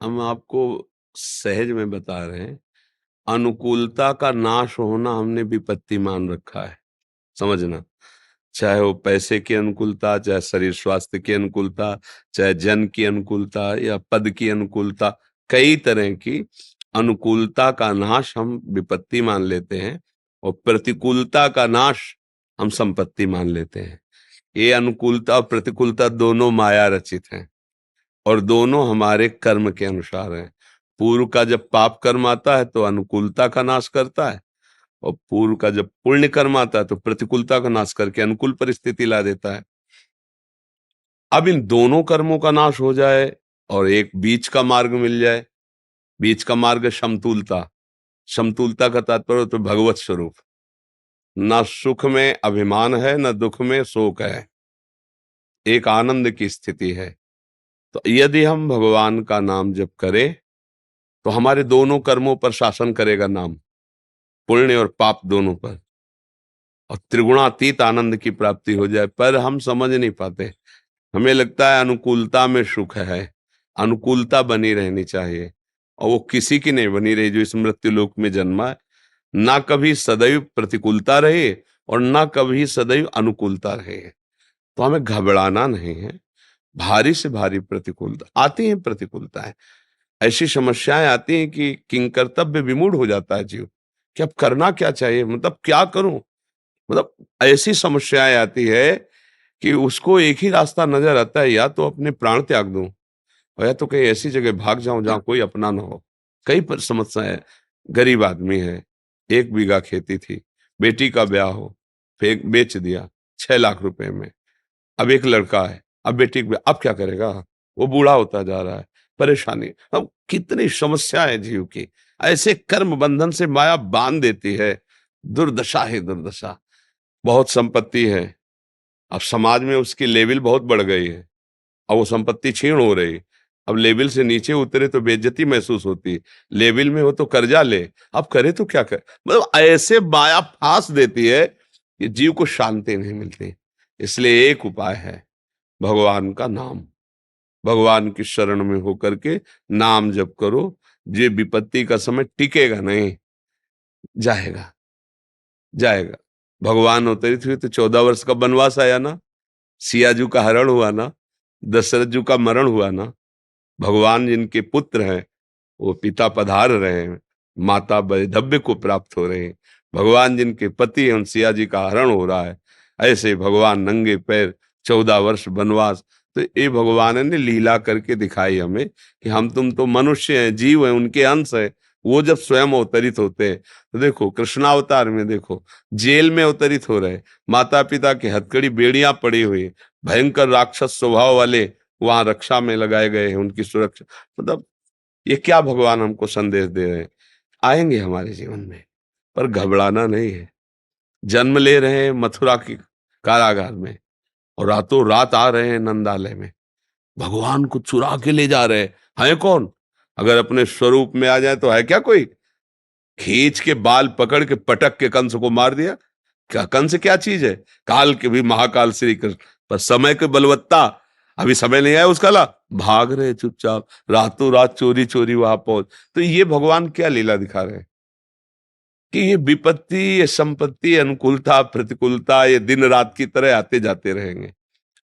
हम आपको सहज में बता रहे हैं, अनुकूलता का नाश होना हमने विपत्ति मान रखा है, समझना। चाहे वो पैसे की अनुकूलता, चाहे शरीर स्वास्थ्य की अनुकूलता, चाहे जन की अनुकूलता या पद की अनुकूलता, कई तरह की अनुकूलता का नाश हम विपत्ति मान लेते हैं और प्रतिकूलता का नाश हम संपत्ति मान लेते हैं। ये अनुकूलता और प्रतिकूलता दोनों माया रचित हैं और दोनों हमारे कर्म के अनुसार हैं। पूर्व का जब पाप कर्म आता है तो अनुकूलता का नाश करता है, और पूर्व का जब पुण्य कर्म आता है तो प्रतिकूलता का नाश करके अनुकूल परिस्थिति ला देता है। अब इन दोनों कर्मों का नाश हो जाए और एक बीच का मार्ग मिल जाए। बीच का मार्ग समतुलता। समतुलता का तात्पर्य तो भगवत स्वरूप। न सुख में अभिमान है, न दुख में शोक है, एक आनंद की स्थिति है। तो यदि हम भगवान का नाम जप करें तो हमारे दोनों कर्मों पर शासन करेगा नाम, पुण्य और पाप दोनों पर, और त्रिगुणातीत आनंद की प्राप्ति हो जाए। पर हम समझ नहीं पाते, हमें लगता है अनुकूलता में सुख है, अनुकूलता बनी रहनी चाहिए, और वो किसी की नहीं बनी रही जो इस मृत्यु लोक में जन्मा है। ना कभी सदैव प्रतिकूलता रहे और ना कभी सदैव अनुकूलता रहे। तो हमें घबराना नहीं है। भारी से भारी प्रतिकूलता आती है, प्रतिकूलताएं ऐसी समस्याएं आती हैं कि किंग कर्तव्य विमूढ़ हो जाता है जीव, कि अब करना क्या चाहिए, मतलब क्या करूं। मतलब ऐसी समस्याएं आती है कि उसको एक ही रास्ता नजर आता है, या तो अपने प्राण त्याग दूं और या तो कहीं ऐसी जगह भाग जाऊं जहां कोई अपना ना हो। कई पर समस्या है। गरीब आदमी है, 1 बीघा खेती थी, बेटी का ब्याह हो, फेंक बेच दिया 6 लाख रुपए में। अब एक लड़का है, अब बेटी का अब क्या करेगा, वो बूढ़ा होता जा रहा है, परेशानी। अब कितनी समस्या है जीव की। ऐसे कर्म बंधन से माया बांध देती है। दुर्दशा है, दुर्दशा। बहुत संपत्ति है, अब समाज में उसकी लेवल बहुत बढ़ गई है, अब वो संपत्ति छीण हो रही। अब लेवल से नीचे उतरे तो बेइज्जती महसूस होती, लेवल में हो तो कर्जा ले, अब करे तो क्या करे। मतलब ऐसे माया फांस देती है कि जीव को शांति नहीं मिलती। इसलिए एक उपाय है, भगवान का नाम। भगवान की शरण में होकर के नाम जप करो। ये विपत्ति का समय टिकेगा नहीं, जाएगा, जाएगा। भगवान अवतरित हुए तो 14 वर्ष का वनवास आया ना, सियाजू का हरण हुआ ना, दशरथ जी का मरण हुआ ना। भगवान जिनके पुत्र हैं वो पिता पधार रहे हैं, माता वैधव्य को प्राप्त हो रहे हैं। भगवान जिनके पति हैं उन सिया जी का हरण हो रहा है। ऐसे भगवान नंगे पैर 14 वर्ष वनवास। तो ये भगवान ने लीला करके दिखाई हमें कि हम तुम तो मनुष्य हैं, जीव हैं, उनके अंश हैं। वो जब स्वयं अवतरित होते हैं तो देखो कृष्णावतार में देखो, जेल में अवतरित हो रहे, माता पिता की हथकड़ी बेड़ियां पड़ी हुई, भयंकर राक्षस स्वभाव वाले वहां रक्षा में लगाए गए हैं, उनकी सुरक्षा। मतलब ये क्या भगवान हमको संदेश दे रहे हैं। आएंगे हमारे जीवन में, पर घबराना नहीं है। जन्म ले रहे हैं मथुरा की कारागार में और रातों रात आ रहे हैं नंदालय में। भगवान को चुरा के ले जा रहे हैं कौन? अगर अपने स्वरूप में आ जाए तो है क्या कोई? खींच के बाल पकड़ के पटक के कंस को मार दिया। क्या कंस क्या चीज है? काल के भी महाकाल श्री कृष्ण। पर समय की बलवत्ता, अभी समय नहीं आया उसका ला, भाग रहे चुपचाप, रातों रात चोरी चोरी वहां पहुंच। तो ये भगवान क्या लीला दिखा रहे हैं कि ये विपत्ति, ये संपत्ति, अनुकूलता प्रतिकूलता ये दिन रात की तरह आते जाते रहेंगे।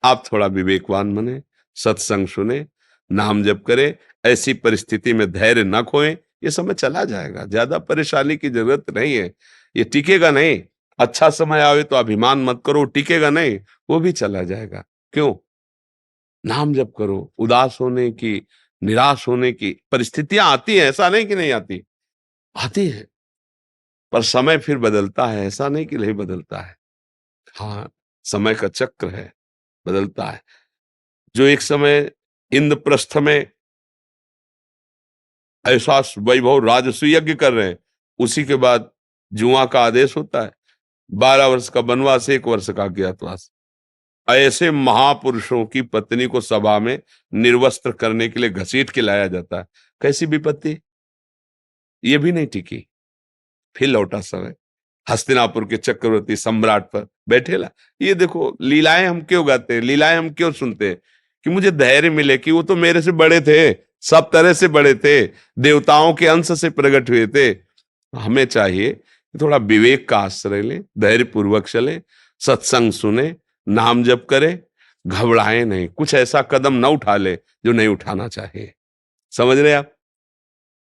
आप थोड़ा विवेकवान बने, सत्संग सुने, नाम जप करें। ऐसी परिस्थिति में धैर्य न खोएं। ये समय चला जाएगा, ज्यादा परेशानी की जरूरत नहीं है, ये टिकेगा नहीं। अच्छा समय आवे तो अभिमान मत करो, टिकेगा नहीं, वो भी चला जाएगा। क्यों? नाम जप करो। उदास होने की, निराश होने की परिस्थितियां आती हैं, ऐसा नहीं कि नहीं आती, आती है। पर समय फिर बदलता है, ऐसा नहीं कि नहीं बदलता है। हाँ, समय का चक्र है, बदलता है। जो एक समय इंद्रप्रस्थ में ऐसा वैभव राजसूय यज्ञ कर रहे हैं, उसी के बाद जुआ का आदेश होता है, 12 वर्ष का वनवास, 1 वर्ष का अज्ञातवास। ऐसे महापुरुषों की पत्नी को सभा में निर्वस्त्र करने के लिए घसीट के लाया जाता है। कैसी विपत्ति! ये भी नहीं टिकी। फिर लौटा समय, हस्तिनापुर के चक्रवर्ती सम्राट पर बैठेला। ये देखो लीलाएं हम क्यों गाते हैं, लीलाएं हम क्यों सुनते हैं? कि मुझे धैर्य मिले कि वो तो मेरे से बड़े थे, सब तरह से बड़े थे, देवताओं के अंश से प्रकट हुए थे। हमें चाहिए कि थोड़ा विवेक का आश्रय लें, धैर्य पूर्वक चलें, सत्संग सुने, नाम जप करें, घबराएं नहीं, कुछ ऐसा कदम न उठा ले जो नहीं उठाना चाहिए। समझ रहे आप?